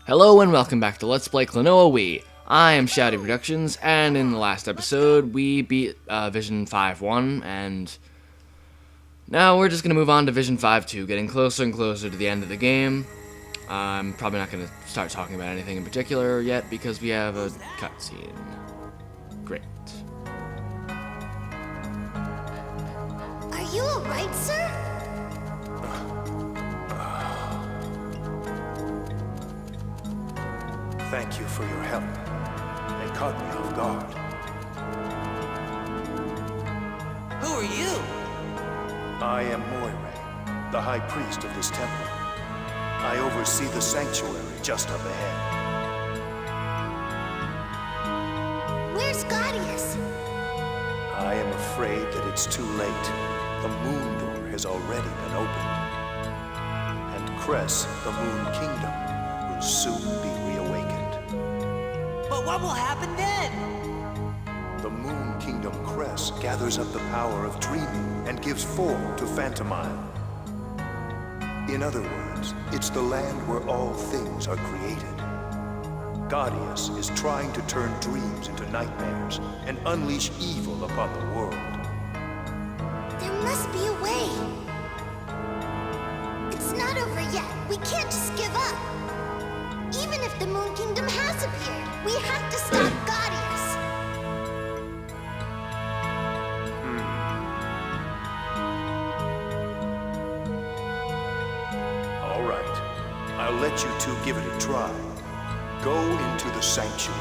Hello and welcome back to Let's Play Klonoa Wii. I am ShadowyProductions, and in the last episode we beat Vision 5-1, and now we're just going to move on to Vision 5-2, getting closer and closer to the end of the game. I'm probably not going to start talking about anything in particular yet because we have a cutscene. Great. Are you alright, sir? Thank you for your help. It caught me off guard. Who are you? I am Moire, the high priest of this temple. I oversee the sanctuary just up ahead. Where's Gaudius? I am afraid that it's too late. The moon door has already been opened. And Cress, the Moon Kingdom, will soon be reawakened. But what will happen then? The Moon Kingdom Cress gathers up the power of dreaming and gives form to Phantomile. In other words, it's the land where all things are created. Gaudius is trying to turn dreams into nightmares and unleash evil upon the world. There must be a way. It's not over yet. We can't just give up. Even if the Moon Kingdom has appeared, we have to stop Gaudius. All right. I'll let you two give it a try. Go into the sanctuary.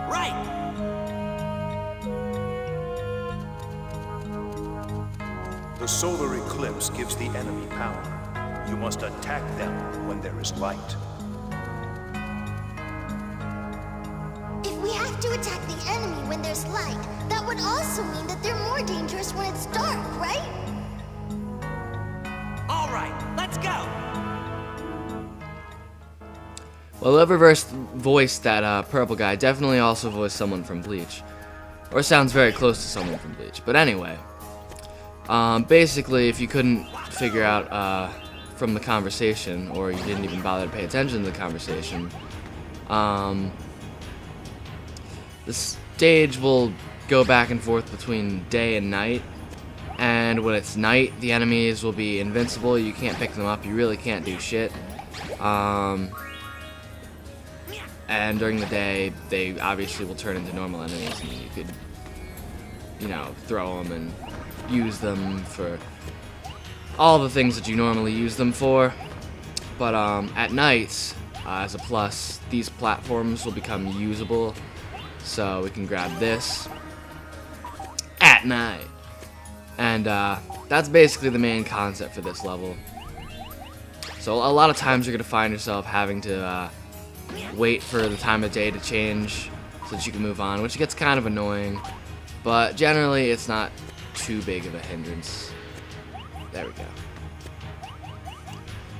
Right. The solar eclipse gives the enemy power. You must attack them when there is light. If we have to attack the enemy when there's light, that would also mean that they're more dangerous when it's dark, right? All right, let's go. Well, whoever voiced that purple guy definitely also voiced someone from Bleach. Or sounds very close to someone from Bleach. But anyway, basically, if you couldn't figure out from the conversation, or you didn't even bother to pay attention to the conversation, the stage will go back and forth between day and night, and when it's night, the enemies will be invincible. You can't pick them up, you really can't do shit, and during the day, they obviously will turn into normal enemies, and you could, you know, throw them and use them for all the things that you normally use them for. But at night, as a plus, these platforms will become usable, so we can grab this at night. And that's basically the main concept for this level. So a lot of times you're going to find yourself having to wait for the time of day to change so that you can move on, which gets kind of annoying, but generally it's not too big of a hindrance. There we go.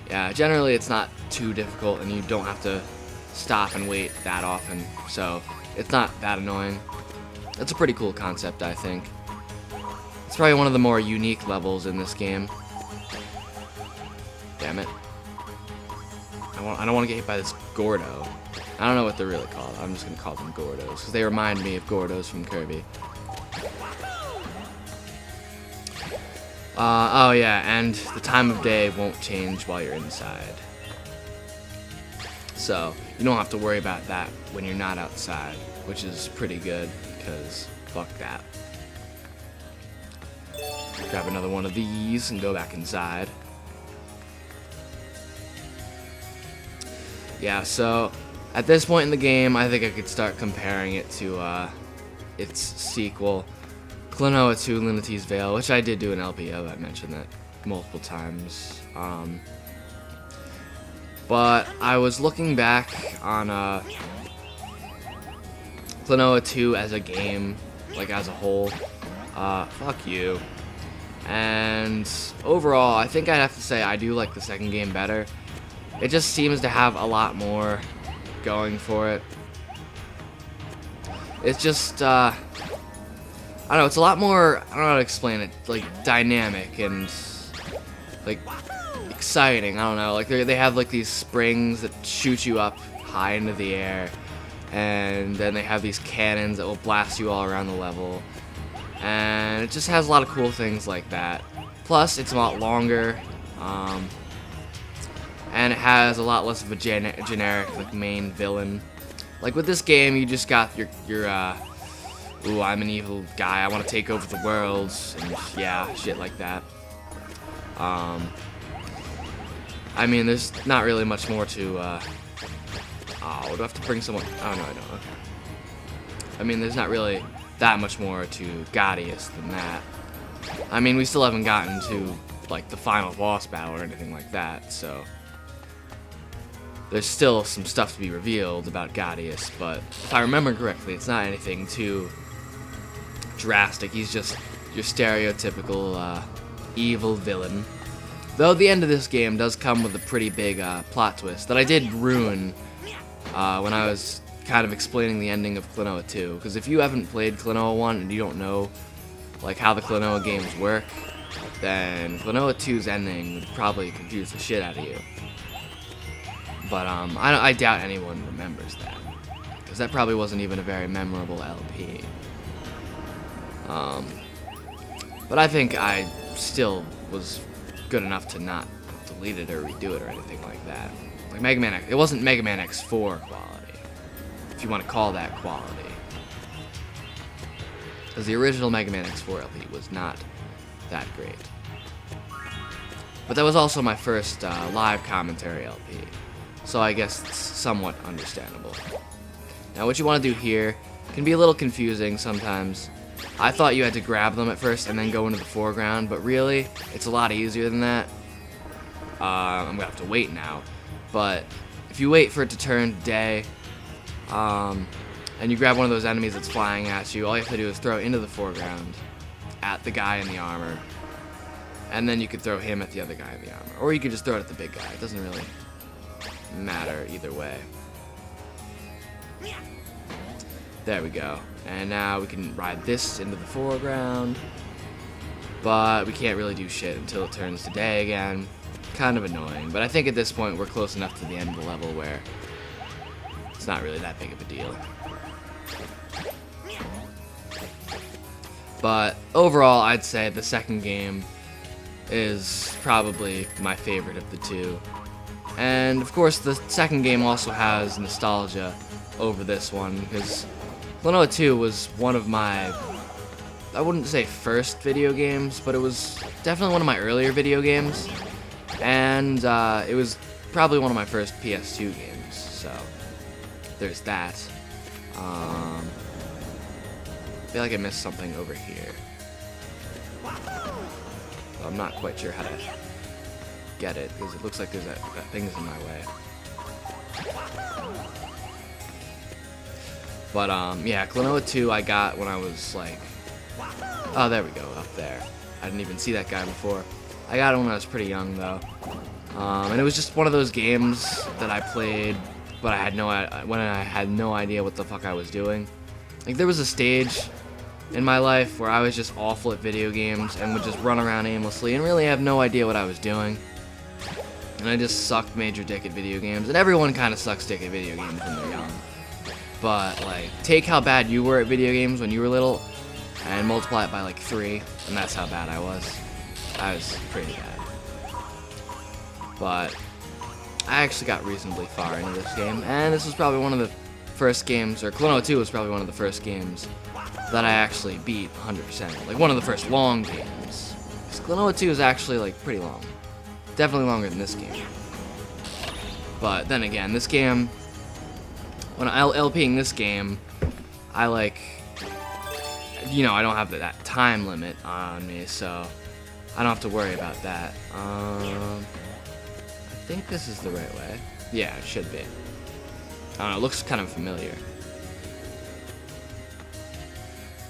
Yeah, generally it's not too difficult and you don't have to stop and wait that often, so it's not that annoying. It's a pretty cool concept, I think. It's probably one of the more unique levels in this game. Damn it. I don't want to get hit by this Gordo. I don't know what they're really called. I'm just going to call them Gordos, because they remind me of Gordos from Kirby. Oh yeah, and the time of day won't change while you're inside. So, you don't have to worry about that when you're not outside, which is pretty good, because fuck that. Grab another one of these and go back inside. Yeah, so at this point in the game, I think I could start comparing it to its sequel, Klonoa 2 Lunity's Veil, which I did do an LPO. I mentioned that multiple times. But I was looking back on Klonoa 2 as a game, like as a whole. Fuck you. And overall, I think I'd have to say I do like the second game better. It just seems to have a lot more going for it. It's just, I don't know, it's a lot more, I don't know how to explain it, like, dynamic and, like, exciting. I don't know. Like they have like these springs that shoot you up high into the air, and then they have these cannons that will blast you all around the level, and it just has a lot of cool things like that. Plus, it's a lot longer, and it has a lot less of a generic like main villain. Like with this game, you just got your ooh, I'm an evil guy, I want to take over the world, and yeah, shit like that. I mean, there's not really much more to, oh, do I have to bring someone? Oh, no, I don't, okay. I mean, there's not really that much more to Ghadius than that. I mean, we still haven't gotten to, like, the final boss battle or anything like that, so... There's still some stuff to be revealed about Ghadius, but if I remember correctly, it's not anything too drastic. He's just your stereotypical evil villain. Though the end of this game does come with a pretty big plot twist that I did ruin when I was kind of explaining the ending of Klonoa 2. Because if you haven't played Klonoa 1 and you don't know like how the Klonoa games work, then Klonoa 2's ending would probably confuse the shit out of you. But I doubt anyone remembers that, because that probably wasn't even a very memorable LP. But I think I still was good enough to not delete it or redo it or anything like that. Like Mega Man X, it wasn't Mega Man X4 quality, if you want to call that quality. Because the original Mega Man X4 LP was not that great. But that was also my first live commentary LP. So I guess it's somewhat understandable. Now what you want to do here can be a little confusing sometimes. I thought you had to grab them at first and then go into the foreground, but really, it's a lot easier than that. I'm gonna have to wait now. But if you wait for it to turn day, and you grab one of those enemies that's flying at you, all you have to do is throw it into the foreground at the guy in the armor. And then you could throw him at the other guy in the armor. Or you could just throw it at the big guy. It doesn't really matter either way. There we go. And now we can ride this into the foreground, but we can't really do shit until it turns to day again. Kind of annoying, but I think at this point we're close enough to the end of the level where it's not really that big of a deal. But overall, I'd say the second game is probably my favorite of the two. And of course, the second game also has nostalgia over this one, because Klonoa 2 was one of my, I wouldn't say first video games, but it was definitely one of my earlier video games. And it was probably one of my first PS2 games, so there's that. I feel like I missed something over here. I'm not quite sure how to get it, because it looks like there's that thing's in my way. But yeah, Klonoa 2 I got when I was like, oh, there we go, up there. I didn't even see that guy before. I got it when I was pretty young though, and it was just one of those games that I played, but I had no idea what the fuck I was doing. Like there was a stage in my life where I was just awful at video games and would just run around aimlessly and really have no idea what I was doing. And I just sucked major dick at video games, and everyone kind of sucks dick at video games when they're young. But like, take how bad you were at video games when you were little and multiply it by like 3, and that's how bad I was. I was pretty bad. But I actually got reasonably far into this game, and this was probably one of the first games, or Klonoa 2 was probably one of the first games that I actually beat 100%. Like one of the first long games. Because Klonoa 2 is actually like pretty long. Definitely longer than this game. But then again, this game, when LPing this game, I like, you know, I don't have that time limit on me, so I don't have to worry about that. I think this is the right way. Yeah, it should be. I don't know, it looks kind of familiar.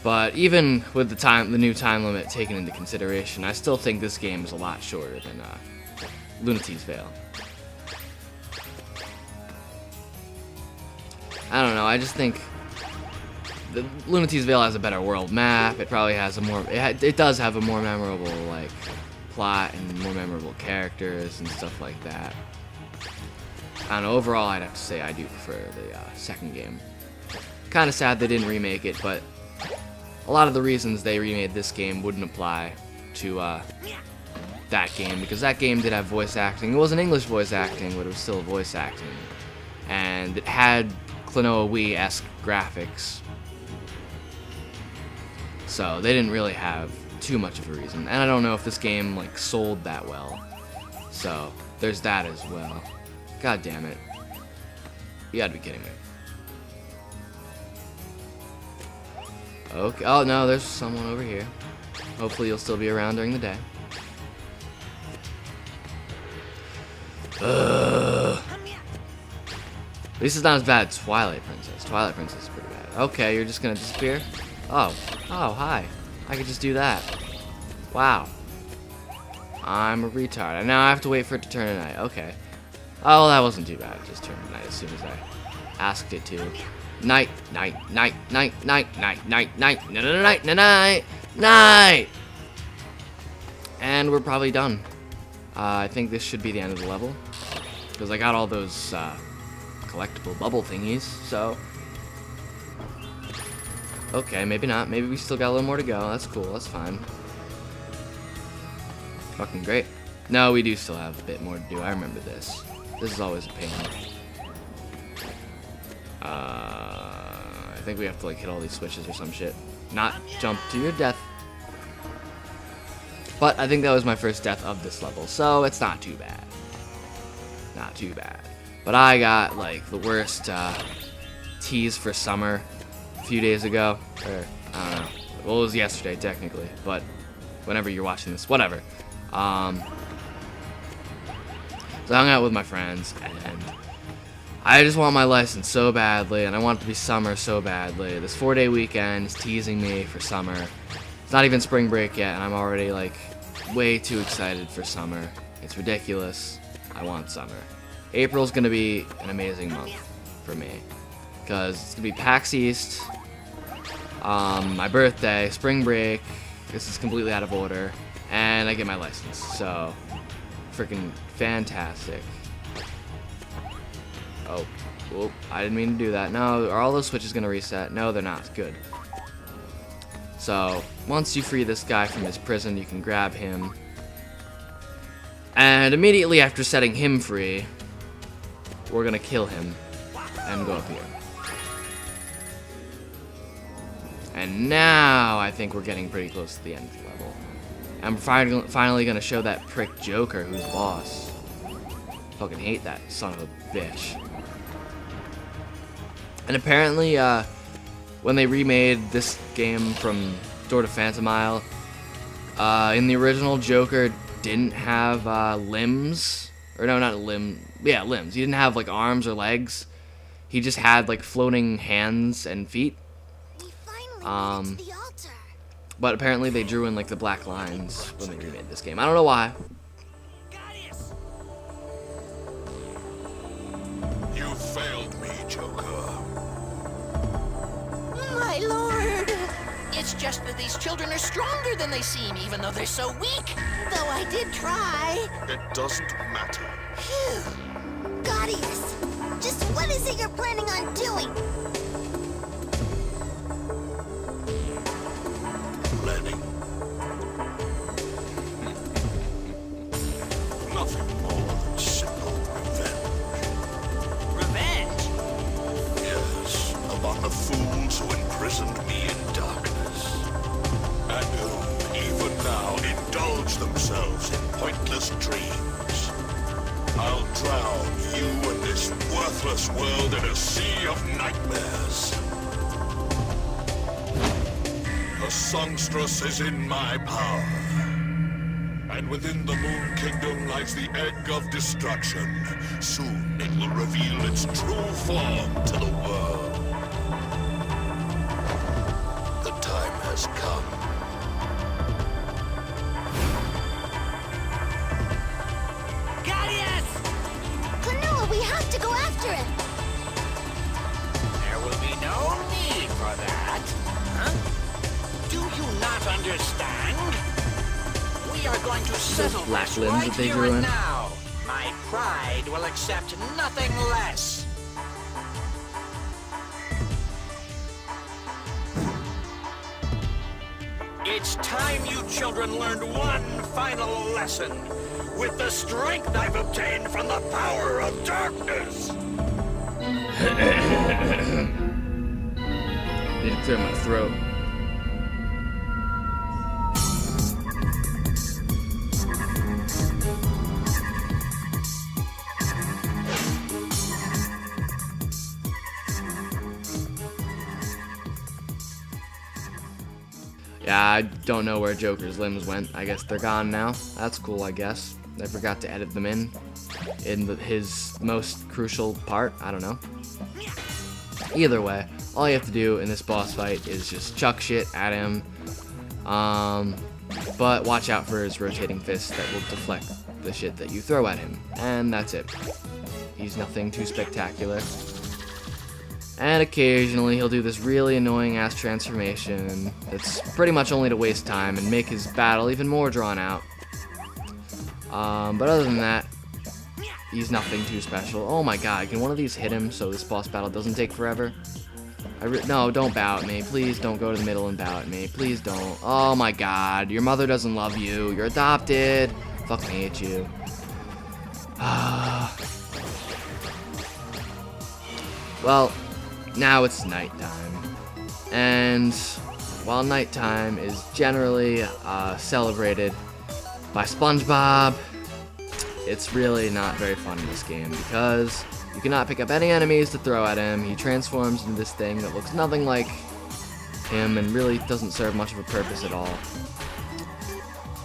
But even with the new time limit taken into consideration, I still think this game is a lot shorter than Lunatic's Veil. I don't know, I just think the Lunatic's Veil has a better world map. It probably has a more, it does have a more memorable like plot and more memorable characters and stuff like that. And overall, I'd have to say I do prefer the second game. Kind of sad they didn't remake it, but a lot of the reasons they remade this game wouldn't apply to that game, because that game did have voice acting. It wasn't English voice acting, but it was still voice acting. And it had Klonoa Wii-esque graphics. So they didn't really have too much of a reason. And I don't know if this game like sold that well. So there's that as well. God damn it. You gotta be kidding me. Okay. Oh no, there's someone over here. Hopefully you'll still be around during the day. At least it's not as bad as Twilight Princess. Twilight Princess is pretty bad. Okay, you're just gonna disappear? Oh. Oh, hi. I could just do that. Wow. I'm a retard. And now I have to wait for it to turn to night. Okay. Oh, well, that wasn't too bad. It just turned to night as soon as I asked it to. Night, night, night, night, night, night, night, night, night, night, night, night. And we're probably done. I think this should be the end of the level, because I got all those collectible bubble thingies, so... Okay, maybe not. Maybe we still got a little more to go. That's cool. That's fine. Fucking great. No, we do still have a bit more to do. I remember this. This is always a pain. I think we have to like hit all these switches or some shit. Not jump to your death. But I think that was my first death of this level, so it's not too bad. Not too bad. But I got like the worst tease for summer a few days ago. Or, I don't know. Well, it was yesterday technically, but whenever you're watching this, whatever. So I hung out with my friends, and I just want my license so badly, and I want it to be summer so badly. This 4-day weekend is teasing me for summer. It's not even spring break yet, and I'm already like way too excited for summer. It's ridiculous. I want summer. April's gonna be an amazing month for me, because it's gonna be PAX East, my birthday, spring break. This is completely out of order, and I get my license. So, freaking fantastic. Oh, whoop, I didn't mean to do that. No, are all those switches gonna reset? No, they're not. Good. So, once you free this guy from his prison, you can grab him. And immediately after setting him free, we're gonna kill him and go up here. And now I think we're getting pretty close to the end of the level. I'm finally gonna show that prick Joker who's boss. Fucking hate that son of a bitch. And apparently, when they remade this game from Door to Phantomile, in the original, Joker didn't have limbs. Or no, not limbs. Yeah, limbs. He didn't have like arms or legs. He just had like floating hands and feet. We finally made it to the altar. But apparently they drew in like the black lines when they remade this game. I don't know why. You failed me, Joker. My lord! It's just that these children are stronger than they seem, even though they're so weak. Though I did try. It doesn't matter. Phew. Gaudius, just what is it you're planning on doing? Planning. Nothing more than simple revenge. Revenge? Yes, upon the fools who imprisoned me in darkness, and who, even now, indulge themselves in pointless dreams. I'll drown you and this worthless world in a sea of nightmares. The songstress is in my power, and within the Moon Kingdom lies the egg of destruction. Soon it will reveal its true form to the world. The time has come. Gaudius! Klonoa, we have to go after him. There will be no need for that. Huh? Do you not understand? We We are going to settle black this limbs right that they here drew and in. now. My pride will accept nothing less. It's time you children learned one final lesson. With the strength I've obtained from the power of darkness. Need to clear my throat. Yeah, I don't know where Joker's limbs went. I guess they're gone now. That's cool, I guess. I forgot to edit them in his most crucial part. I don't know. Either way, all you have to do in this boss fight is just chuck shit at him. But watch out for his rotating fist that will deflect the shit that you throw at him. And that's it. He's nothing too spectacular. And occasionally he'll do this really annoying ass transformation that's pretty much only to waste time and make his battle even more drawn out. But other than that, he's nothing too special. Oh my god, can one of these hit him so this boss battle doesn't take forever? No, don't bow at me. Please don't go to the middle and bow at me. Please don't. Oh my god, your mother doesn't love you. You're adopted. Fucking hate you. Well, now it's nighttime. And while nighttime is generally celebrated by SpongeBob, it's really not very fun in this game because you cannot pick up any enemies to throw at him. He transforms into this thing that looks nothing like him and really doesn't serve much of a purpose at all.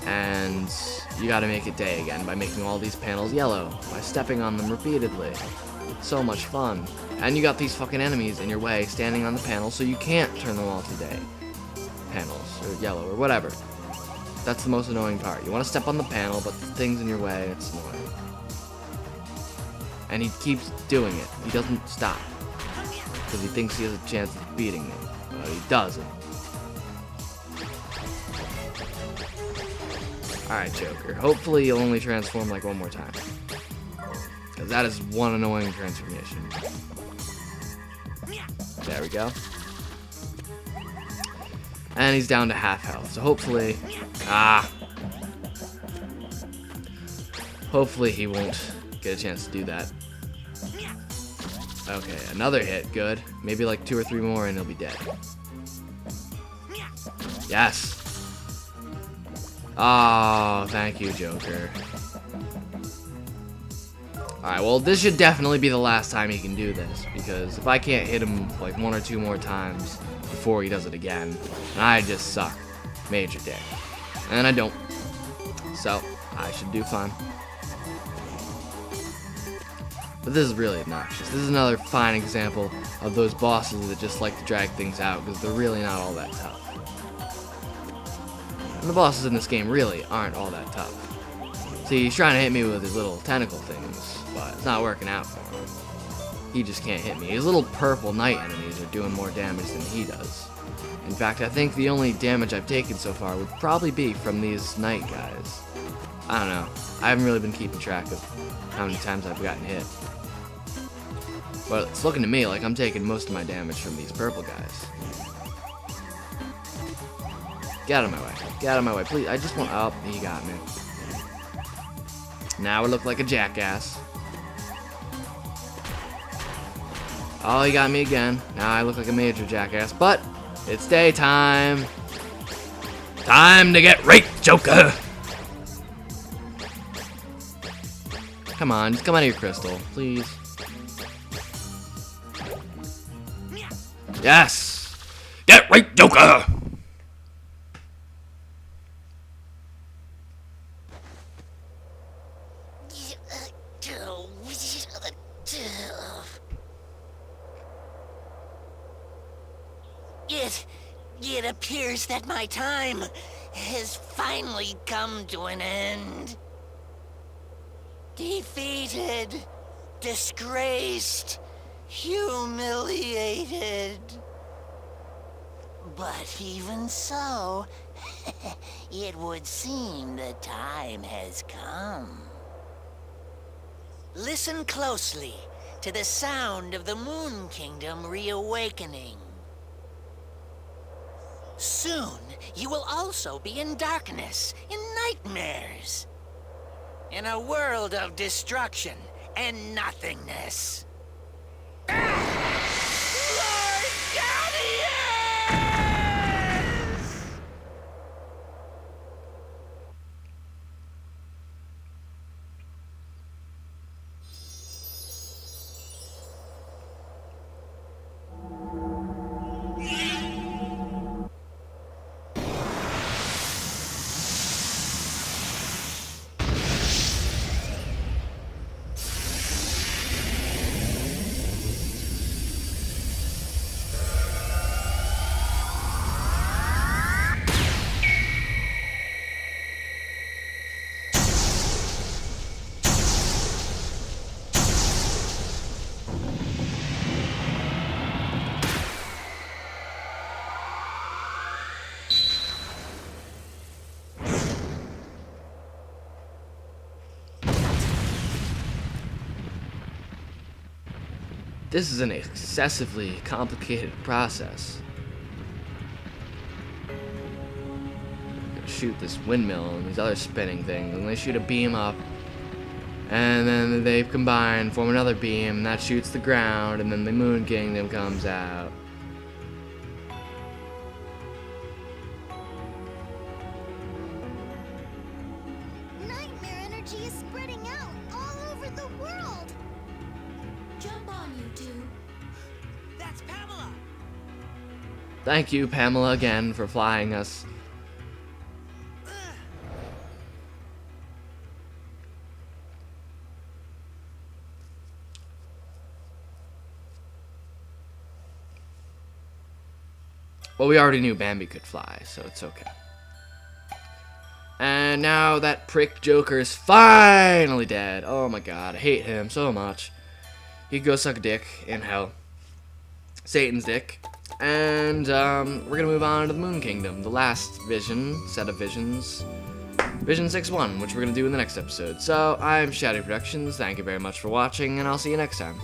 And you gotta make it day again by making all these panels yellow, by stepping on them repeatedly. It's so much fun. And you got these fucking enemies in your way standing on the panel so you can't turn them all to day panels or yellow or whatever. That's the most annoying part. You want to step on the panel, but the thing's in your way, and it's annoying. And he keeps doing it. He doesn't stop. Because he thinks he has a chance of beating me. But he doesn't. Alright, Joker. Hopefully you'll only transform like one more time. Because that is one annoying transformation. There we go. And he's down to half health, so hopefully... Hopefully he won't get a chance to do that. Okay, another hit, good. Maybe like 2 or 3 more and he'll be dead. Yes! Oh, thank you, Joker. Alright, well, this should definitely be the last time he can do this, because if I can't hit him like 1 or 2 more times before he does it again, then I just suck. Major dick. And I don't. So, I should do fine. But this is really obnoxious. This is another fine example of those bosses that just like to drag things out, because they're really not all that tough. And the bosses in this game really aren't all that tough. See, he's trying to hit me with his little tentacle things, but it's not working out for him. He just can't hit me. His little purple knight enemies are doing more damage than he does. In fact, I think the only damage I've taken so far would probably be from these knight guys. I don't know. I haven't really been keeping track of how many times I've gotten hit. But it's looking to me like I'm taking most of my damage from these purple guys. Get out of my way. Get out of my way, please. I just want... Oh, he got me. Now I look like a jackass. Oh, he got me again. Now I look like a major jackass. But it's daytime. Time to get raped, Joker! Come on, just come out of your crystal, please. Yes! Get raped, Joker! It appears that my time has finally come to an end. Defeated, disgraced, humiliated. But even so, it would seem the time has come. Listen closely to the sound of the Moon Kingdom reawakening. Soon, you will also be in darkness, in nightmares. In a world of destruction and nothingness. Lord Guardians! This is an excessively complicated process. Shoot this windmill and these other spinning things, and they shoot a beam up, and then they combine, form another beam, and that shoots the ground, and then the Moon Kingdom comes out. Nightmare energy is spreading out all over the world. Jump on, you two. That's Pamela! Thank you, Pamela, again for flying us. Well, we already knew Bambi could fly, so it's okay. And now that prick Joker is finally dead. Oh my god, I hate him so much. He could go suck a dick in hell. Satan's dick. And we're gonna move on to the Moon Kingdom, the last set of visions. Vision 6-1, which we're gonna do in the next episode. So, I'm ShadowyProductions, thank you very much for watching, and I'll see you next time.